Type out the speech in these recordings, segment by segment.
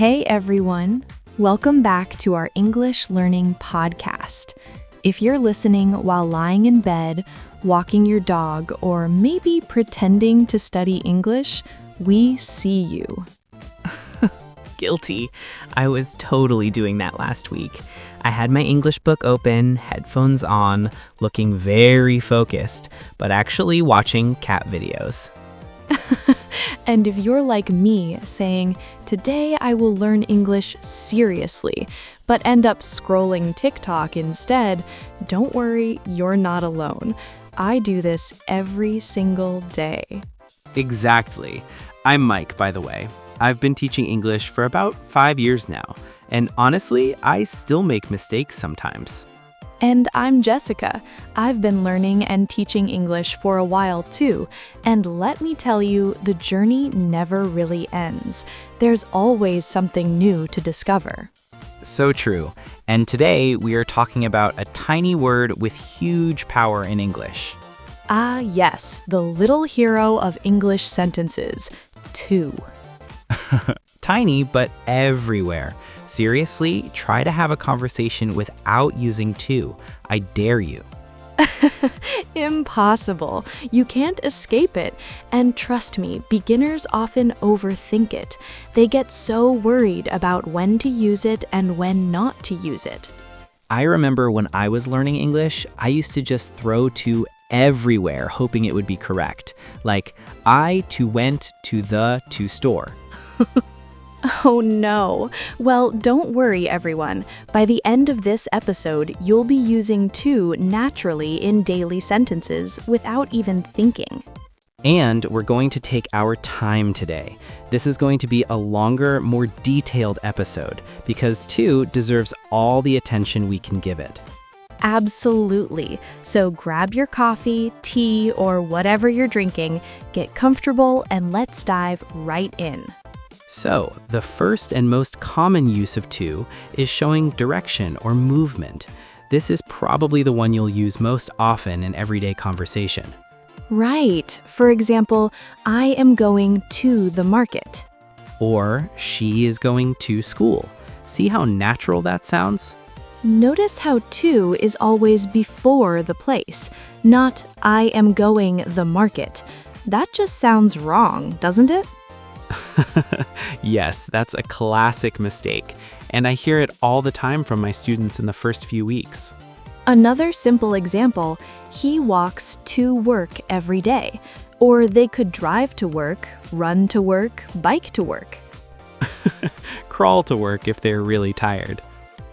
Hey everyone, welcome back to our English Learning Podcast. If you're listening while lying in bed, walking your dog, or maybe pretending to study English, we see you. Guilty. I was totally doing that last week. I had my English book open, headphones on, looking very focused, but actually watching cat videos. And if you're like me, saying, today I will learn English seriously, but end up scrolling TikTok instead, don't worry, you're not alone. I do this every single day. Exactly. I'm Mike, by the way. I've been teaching English for about 5 years now, and honestly, I still make mistakes sometimes. And I'm Jessica. I've been learning and teaching English for a while too, and let me tell you, the journey never really ends. There's always something new to discover. So true. And today we are talking about a tiny word with huge power in English. Ah, yes, the little hero of English sentences, to. Tiny, but everywhere. Seriously, try to have a conversation without using to. I dare you. Impossible. You can't escape it. And trust me, beginners often overthink it. They get so worried about when to use it and when not to use it. I remember when I was learning English, I used to just throw to everywhere, hoping it would be correct. Like, I to went to the to store. Oh no. Well, don't worry, everyone. By the end of this episode, you'll be using to naturally in daily sentences without even thinking. And we're going to take our time today. This is going to be a longer, more detailed episode because to deserves all the attention we can give it. Absolutely. So grab your coffee, tea, or whatever you're drinking, get comfortable, and let's dive right in. So, the first and most common use of to is showing direction or movement. This is probably the one you'll use most often in everyday conversation. Right. For example, I am going to the market. Or, she is going to school. See how natural that sounds? Notice how to is always before the place, not I am going the market. That just sounds wrong, doesn't it? Yes, that's a classic mistake, and I hear it all the time from my students in the first few weeks. Another simple example, he walks to work every day. Or they could drive to work, run to work, bike to work. Crawl to work if they're really tired.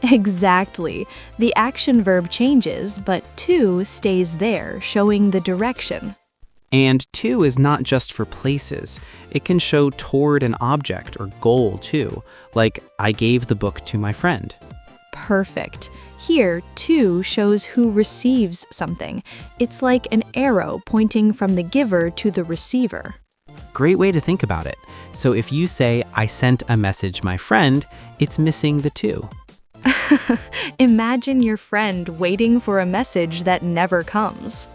Exactly. The action verb changes, but to stays there, showing the direction. And to is not just for places. It can show toward an object or goal too, like I gave the book to my friend. Perfect. Here, to shows who receives something. It's like an arrow pointing from the giver to the receiver. Great way to think about it. So if you say, I sent a message my friend, it's missing the to. Imagine your friend waiting for a message that never comes.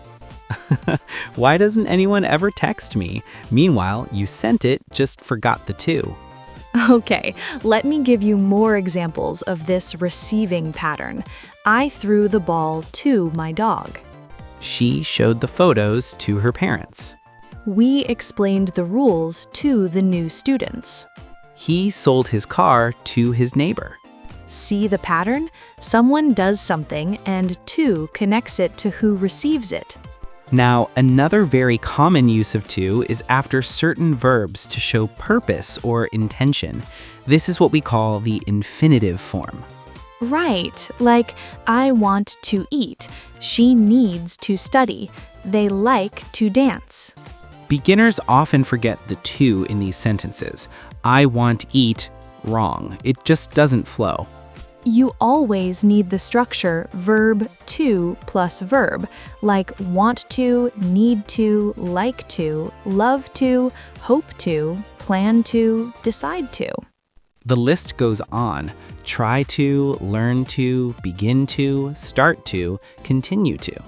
Why doesn't anyone ever text me? Meanwhile, you sent it, just forgot the to. Okay, let me give you more examples of this receiving pattern. I threw the ball to my dog. She showed the photos to her parents. We explained the rules to the new students. He sold his car to his neighbor. See the pattern? Someone does something and to connects it to who receives it. Now, another very common use of to is after certain verbs to show purpose or intention. This is what we call the infinitive form. Right, like I want to eat, she needs to study, they like to dance. Beginners often forget the to in these sentences. I want eat, wrong. It just doesn't flow. You always need the structure verb to plus verb, like want to, need to, like to, love to, hope to, plan to, decide to. The list goes on. Try to, learn to, begin to, start to, continue to.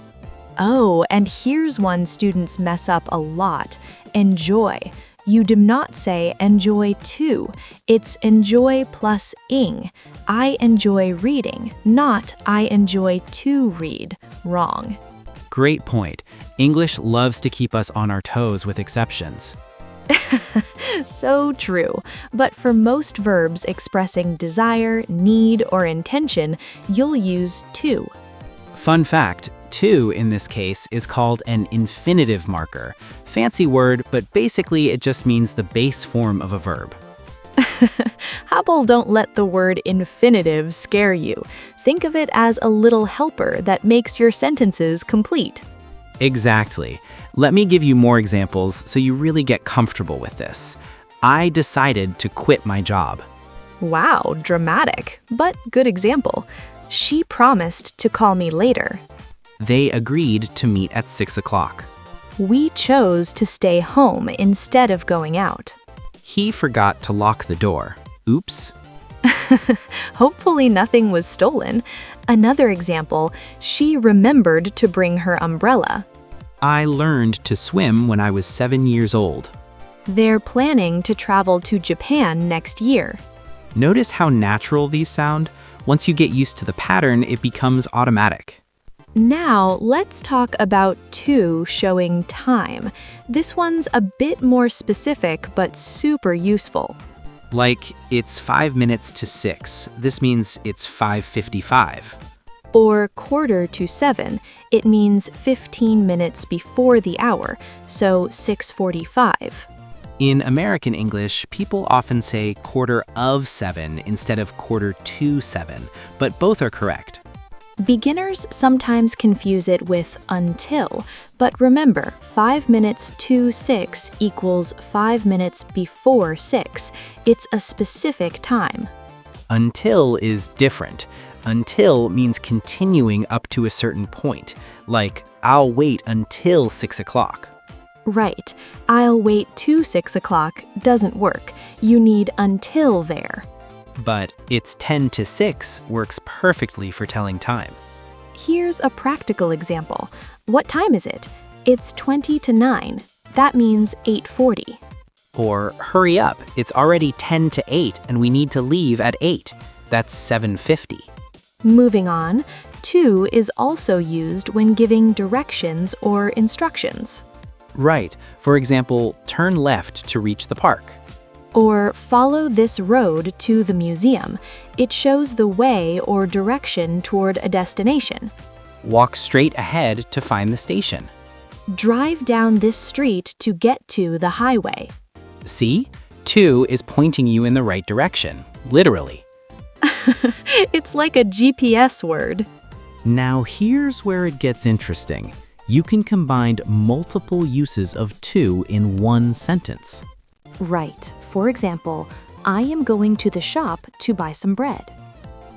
Oh, and here's one students mess up a lot. Enjoy. You do not say enjoy to. It's enjoy plus ing. I enjoy reading, not I enjoy to read. Wrong. Great point. English loves to keep us on our toes with exceptions. So true. But for most verbs expressing desire, need, or intention, you'll use to. Fun fact, to in this case is called an infinitive marker. Fancy word, but basically it just means the base form of a verb. Hubble, don't let the word infinitive scare you. Think of it as a little helper that makes your sentences complete. Exactly. Let me give you more examples so you really get comfortable with this. I decided to quit my job. Wow, dramatic, but good example. She promised to call me later. They agreed to meet at 6 o'clock. We chose to stay home instead of going out. He forgot to lock the door. Oops. Hopefully nothing was stolen. Another example, she remembered to bring her umbrella. I learned to swim when I was 7 years old. They're planning to travel to Japan next year. Notice how natural these sound? Once you get used to the pattern, it becomes automatic. Now, let's talk about to showing time. This one's a bit more specific, but super useful. Like, it's 5 minutes to 6. This means it's 5:55. Or 6:45. It means 15 minutes before the hour, so 6:45. In American English, people often say 7:15 instead of 7:45, but both are correct. Beginners sometimes confuse it with until, but remember, 5 minutes to 6 equals 5 minutes before 6. It's a specific time. Until is different. Until means continuing up to a certain point, like I'll wait until 6 o'clock. Right. I'll wait to 6 o'clock doesn't work. You need until there. But it's 10 to 6 works perfectly for telling time. Here's a practical example. What time is it? It's 20 to 9. That means 8:40. Or hurry up, it's already 10 to 8 and we need to leave at 8. That's 7:50. Moving on, to is also used when giving directions or instructions. Right. For example, turn left to reach the park. Or follow this road to the museum. It shows the way or direction toward a destination. Walk straight ahead to find the station. Drive down this street to get to the highway. See? To is pointing you in the right direction, literally. It's like a GPS word. Now here's where it gets interesting. You can combine multiple uses of to in one sentence. Right. For example, I am going to the shop to buy some bread.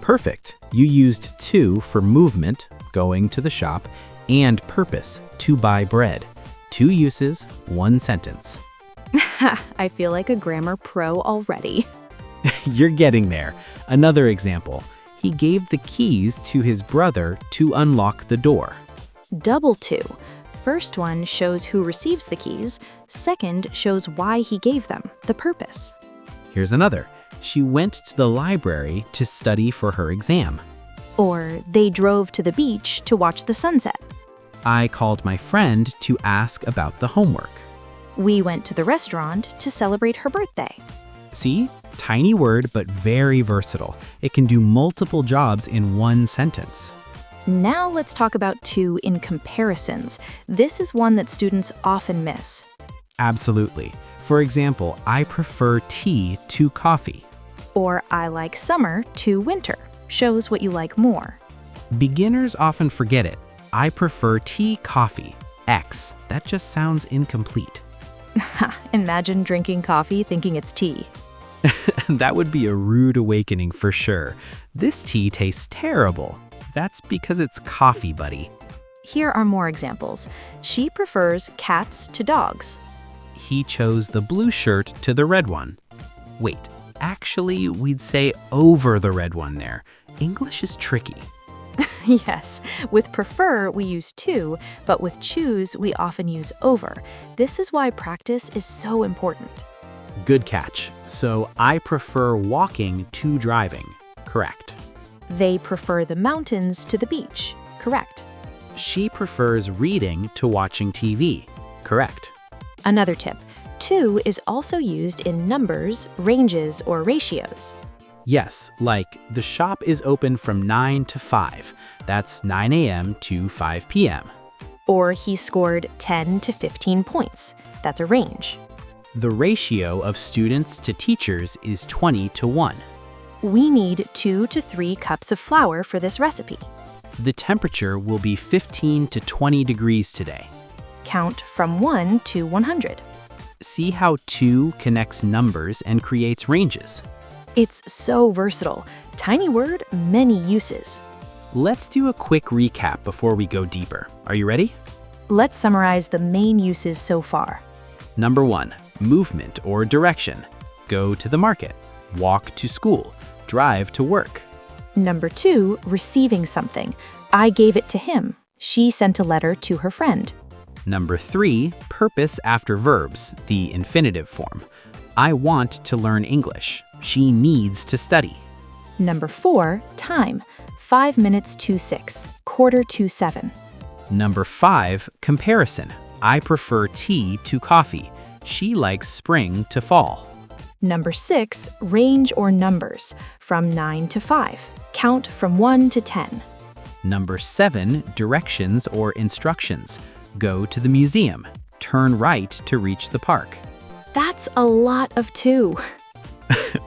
Perfect. You used to for movement, going to the shop, and purpose, to buy bread. 2 uses, 1 sentence. I feel like a grammar pro already. You're getting there. Another example. He gave the keys to his brother to unlock the door. Double to. First one shows who receives the keys. Second shows why he gave them, the purpose. Here's another. She went to the library to study for her exam. Or they drove to the beach to watch the sunset. I called my friend to ask about the homework. We went to the restaurant to celebrate her birthday. See? Tiny word, but very versatile. It can do multiple jobs in one sentence. Now let's talk about to in comparisons. This is one that students often miss. Absolutely. For example, I prefer tea to coffee. Or I like summer to winter. Shows what you like more. Beginners often forget it. I prefer tea coffee. X. That just sounds incomplete. Imagine drinking coffee thinking it's tea. That would be a rude awakening for sure. This tea tastes terrible. That's because it's coffee, buddy. Here are more examples. She prefers cats to dogs. He chose the blue shirt to the red one. Wait, actually, we'd say over the red one there. English is tricky. Yes, with prefer, we use to, but with choose, we often use over. This is why practice is so important. Good catch. So I prefer walking to driving. Correct. They prefer the mountains to the beach. Correct. She prefers reading to watching TV. Correct. Another tip, to is also used in numbers, ranges, or ratios. Yes, like the shop is open from 9 to 5. That's 9 a.m. to 5 p.m. Or he scored 10 to 15 points. That's a range. The ratio of students to teachers is 20 to 1. We need 2 to 3 cups of flour for this recipe. The temperature will be 15 to 20 degrees today. Count from 1 to 100. See how 2 connects numbers and creates ranges. It's so versatile. Tiny word, many uses. Let's do a quick recap before we go deeper. Are you ready? Let's summarize the main uses so far. Number 1, movement or direction. Go to the market, walk to school, drive to work. Number 2, receiving something. I gave it to him. She sent a letter to her friend. Number 3, purpose after verbs, the infinitive form. I want to learn English. She needs to study. Number 4, time. 5 minutes to 6, quarter to 7. Number 5, comparison. I prefer tea to coffee. She likes spring to fall. Number 6, range or numbers, from 9 to 5. Count from 1 to 10. Number 7, directions or instructions. Go to the museum. Turn right to reach the park. That's a lot of 2.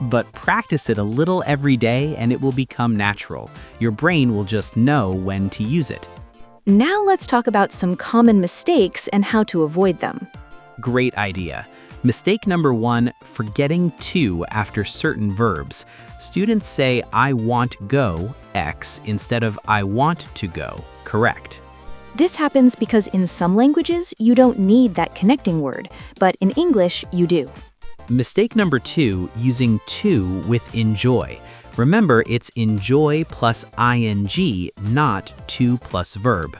But practice it a little every day and it will become natural. Your brain will just know when to use it. Now let's talk about some common mistakes and how to avoid them. Great idea. Mistake number 1, forgetting to after certain verbs. Students say I want go, X, instead of I want to go, correct. This happens because in some languages, you don't need that connecting word, but in English, you do. Mistake number 2, using to with enjoy. Remember, it's enjoy plus ing, not to plus verb.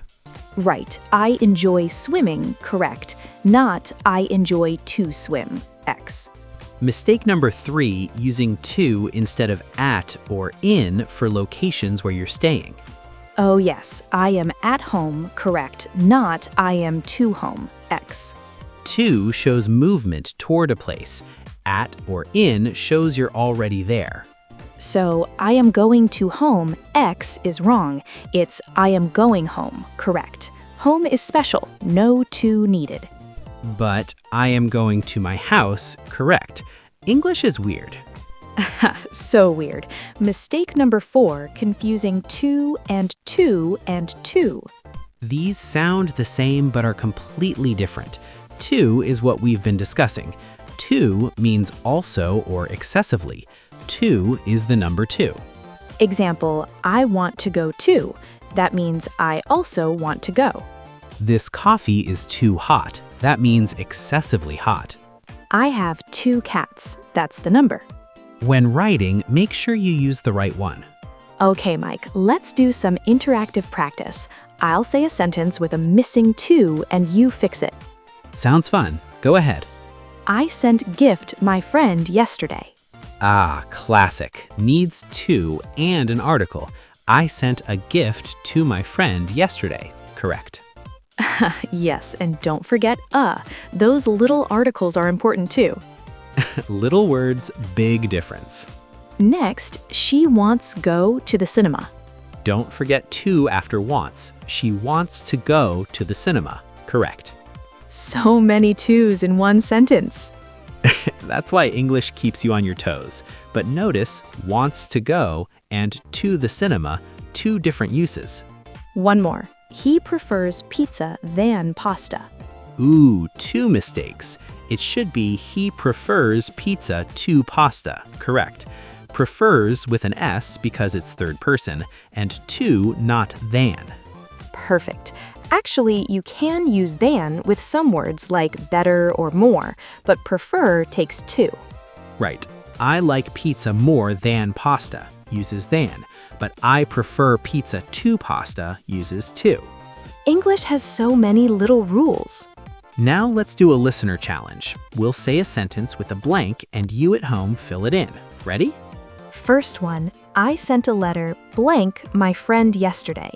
Right, I enjoy swimming, correct, not I enjoy to swim, X. Mistake number 3, using to instead of at or in for locations where you're staying. Oh yes, I am at home, correct, not I am to home, X. To shows movement toward a place. At or in shows you're already there. So, I am going to home, X is wrong. It's I am going home, correct. Home is special, no to needed. But I am going to my house, correct. English is weird. So weird. Mistake number 4, confusing to and to and to. These sound the same but are completely different. To is what we've been discussing. To means also or excessively. To is the number 2. Example, I want to go too. That means I also want to go. This coffee is too hot. That means excessively hot. I have 2 cats. That's the number. When writing, make sure you use the right one. Okay, Mike, let's do some interactive practice. I'll say a sentence with a missing to and you fix it. Sounds fun. Go ahead. I sent gift my friend yesterday. Ah, classic. Needs to and an article. I sent a gift to my friend yesterday. Correct. Yes, and don't forget Those little articles are important too. Little words, big difference. Next, she wants go to the cinema. Don't forget to after wants. She wants to go to the cinema. Correct. So many to's in one sentence. That's why English keeps you on your toes. But notice wants to go and to the cinema, 2 different uses. One more. He prefers pizza than pasta. Ooh, 2 mistakes. It should be he prefers pizza to pasta. Correct. Prefers with an S because it's third person, and to, not than. Perfect. Actually, you can use than with some words like better or more, but prefer takes to. Right. I like pizza more than pasta uses than, but I prefer pizza to pasta uses to. English has so many little rules. Now let's do a listener challenge. We'll say a sentence with a blank and you at home fill it in. Ready? First one, I sent a letter blank my friend yesterday.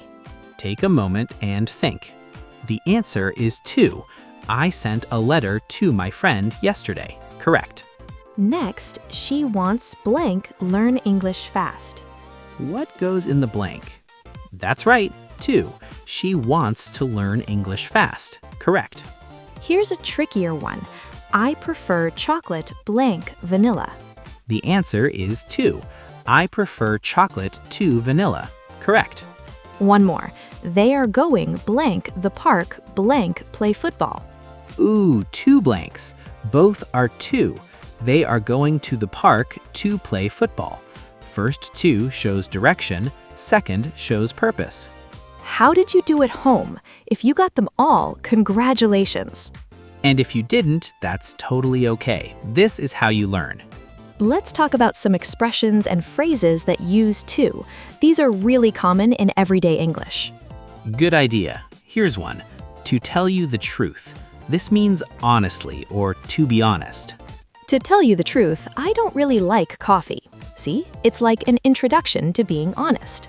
Take a moment and think. The answer is to. I sent a letter to my friend yesterday. Correct. Next, she wants blank learn English fast. What goes in the blank? That's right, to. She wants to learn English fast. Correct. Here's a trickier one. I prefer chocolate blank vanilla. The answer is to. I prefer chocolate to vanilla. Correct. One more. They are going blank the park blank play football. Ooh, two blanks. Both are to. They are going to the park to play football. First to shows direction, second shows purpose. How did you do at home? If you got them all, congratulations. And if you didn't, that's totally okay. This is how you learn. Let's talk about some expressions and phrases that use to. These are really common in everyday English. Good idea. Here's one. To tell you the truth. This means honestly or to be honest. To tell you the truth, I don't really like coffee. See, it's like an introduction to being honest.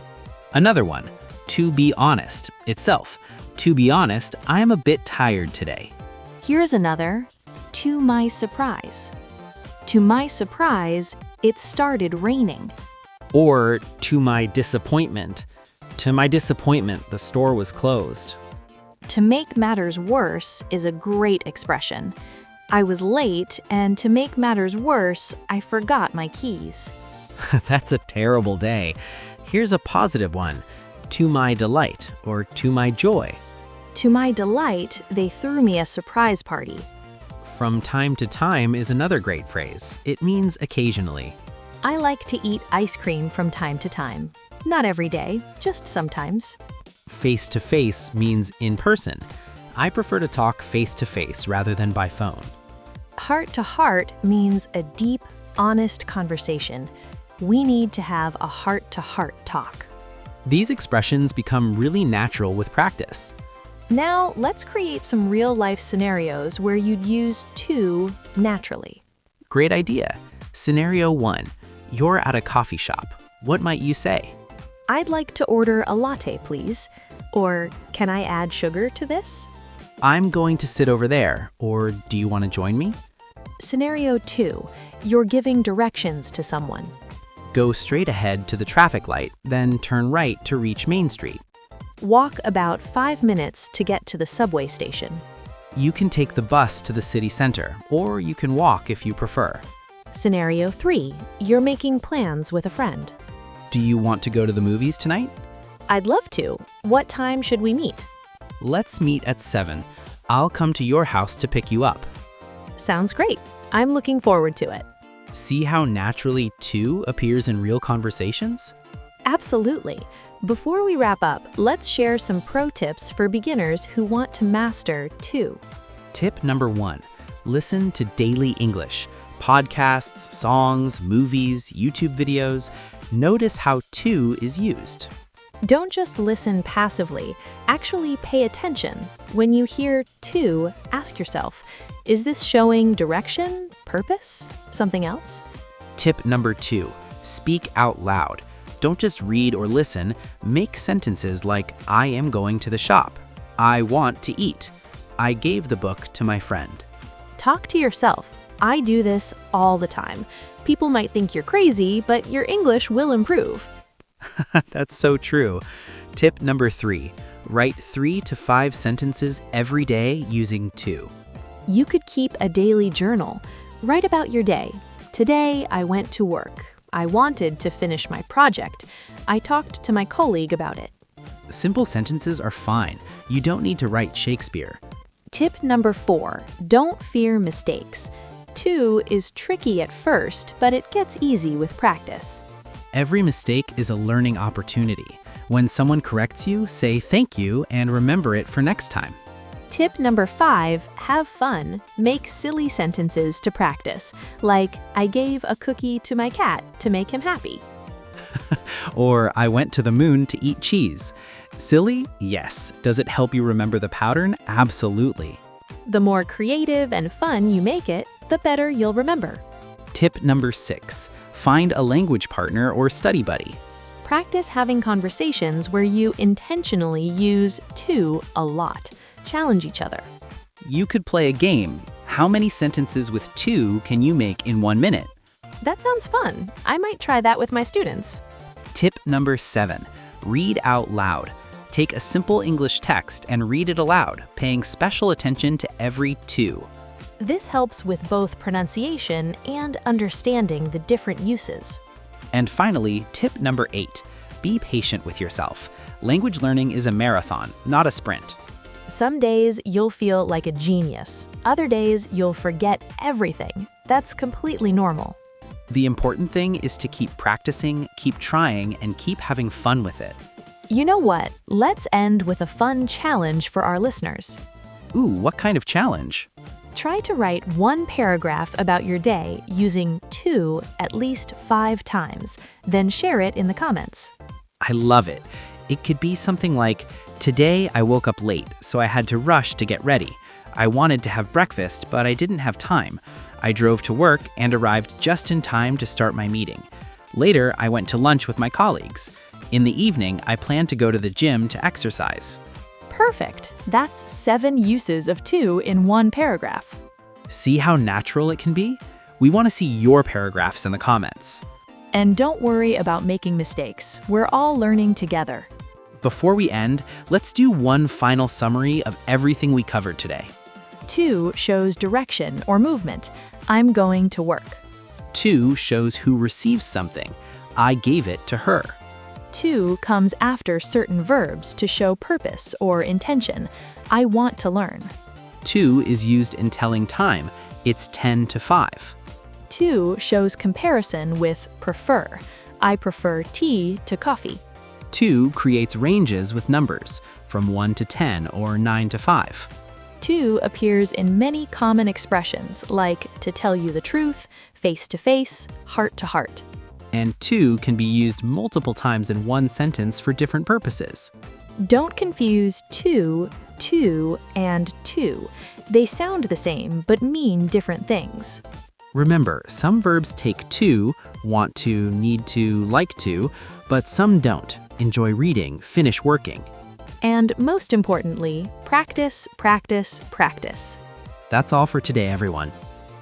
Another one. To be honest itself. To be honest, I am a bit tired today. Here's another. To my surprise. To my surprise, it started raining. Or to my disappointment. To my disappointment, the store was closed. To make matters worse is a great expression. I was late, and to make matters worse, I forgot my keys. That's a terrible day. Here's a positive one. To my delight or to my joy. To my delight, they threw me a surprise party. From time to time is another great phrase. It means occasionally. I like to eat ice cream from time to time. Not every day, just sometimes. Face to face means in person. I prefer to talk face to face rather than by phone. Heart to heart means a deep, honest conversation. We need to have a heart-to-heart talk. These expressions become really natural with practice. Now, let's create some real-life scenarios where you'd use to naturally. Great idea. Scenario 1. You're at a coffee shop. What might you say? I'd like to order a latte, please. Or, can I add sugar to this? I'm going to sit over there. Or do you want to join me? Scenario 2. You're giving directions to someone. Go straight ahead to the traffic light, then turn right to reach Main Street. Walk about 5 minutes to get to the subway station. You can take the bus to the city center, or you can walk if you prefer. Scenario 3. You're making plans with a friend. Do you want to go to the movies tonight? I'd love to. What time should we meet? Let's meet at 7. I'll come to your house to pick you up. Sounds great. I'm looking forward to it. See how naturally to appears in real conversations? Absolutely. Before we wrap up, let's share some pro tips for beginners who want to master to. Tip number 1. Listen to daily English. Podcasts, songs, movies, YouTube videos. Notice how to is used. Don't just listen passively. Actually pay attention. When you hear to, ask yourself, is this showing direction, purpose, something else? Tip number 2. Speak out loud. Don't just read or listen. Make sentences like, I am going to the shop. I want to eat. I gave the book to my friend. Talk to yourself. I do this all the time. People might think you're crazy, but your English will improve. That's so true. Tip number 3. Write 3 to 5 sentences every day using to. You could keep a daily journal. Write about your day. Today, I went to work. I wanted to finish my project. I talked to my colleague about it. Simple sentences are fine. You don't need to write Shakespeare. Tip number 4. Don't fear mistakes. To is tricky at first, but it gets easy with practice. Every mistake is a learning opportunity. When someone corrects you, say thank you and remember it for next time. Tip number 5, have fun. Make silly sentences to practice, like, I gave a cookie to my cat to make him happy. Or I went to the moon to eat cheese. Silly? Yes. Does it help you remember the pattern? Absolutely. The more creative and fun you make it, the better you'll remember. Tip number 6. Find a language partner or study buddy. Practice having conversations where you intentionally use to a lot. Challenge each other. You could play a game. How many sentences with to can you make in 1 minute? That sounds fun. I might try that with my students. Tip number 7. Read out loud. Take a simple English text and read it aloud, paying special attention to every to. This helps with both pronunciation and understanding the different uses. And finally, tip number 8. Be patient with yourself. Language learning is a marathon, not a sprint. Some days you'll feel like a genius. Other days you'll forget everything. That's completely normal. The important thing is to keep practicing, keep trying, and keep having fun with it. You know what? Let's end with a fun challenge for our listeners. Ooh, what kind of challenge? Try to write one paragraph about your day using to at least 5 times, then share it in the comments. I love it. It could be something like, today I woke up late, so I had to rush to get ready. I wanted to have breakfast, but I didn't have time. I drove to work and arrived just in time to start my meeting. Later, I went to lunch with my colleagues. In the evening, I planned to go to the gym to exercise. Perfect. That's 7 uses of to in one paragraph. See how natural it can be? We want to see your paragraphs in the comments. And don't worry about making mistakes. We're all learning together. Before we end, let's do one final summary of everything we covered today. To shows direction or movement. I'm going to work. To shows who receives something. I gave it to her. To comes after certain verbs to show purpose or intention. I want to learn. To is used in telling time. It's 10 to 5. To shows comparison with prefer. I prefer tea to coffee. To creates ranges with numbers, from 1 to 10 or 9 to 5. To appears in many common expressions like to tell you the truth, face to face, heart to heart. And to can be used multiple times in one sentence for different purposes. Don't confuse to, and to. They sound the same but mean different things. Remember, some verbs take to, want to, need to, like to, but some don't. Enjoy reading, finish working. And most importantly, practice, practice, practice. That's all for today, everyone.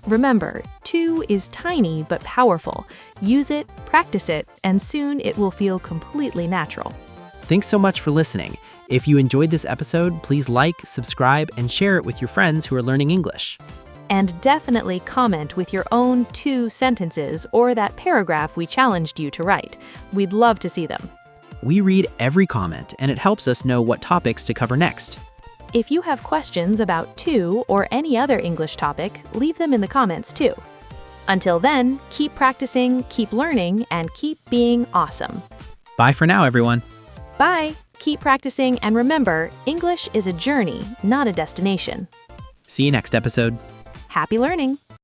Remember, to is tiny but powerful. Use it, practice it, and soon it will feel completely natural. Thanks so much for listening. If you enjoyed this episode, please like, subscribe, and share it with your friends who are learning English. And definitely comment with your own to sentences or that paragraph we challenged you to write. We'd love to see them. We read every comment, and it helps us know what topics to cover next. If you have questions about to or any other English topic, leave them in the comments too. Until then, keep practicing, keep learning, and keep being awesome. Bye for now, everyone. Bye! Keep practicing, and remember, English is a journey, not a destination. See you next episode. Happy learning!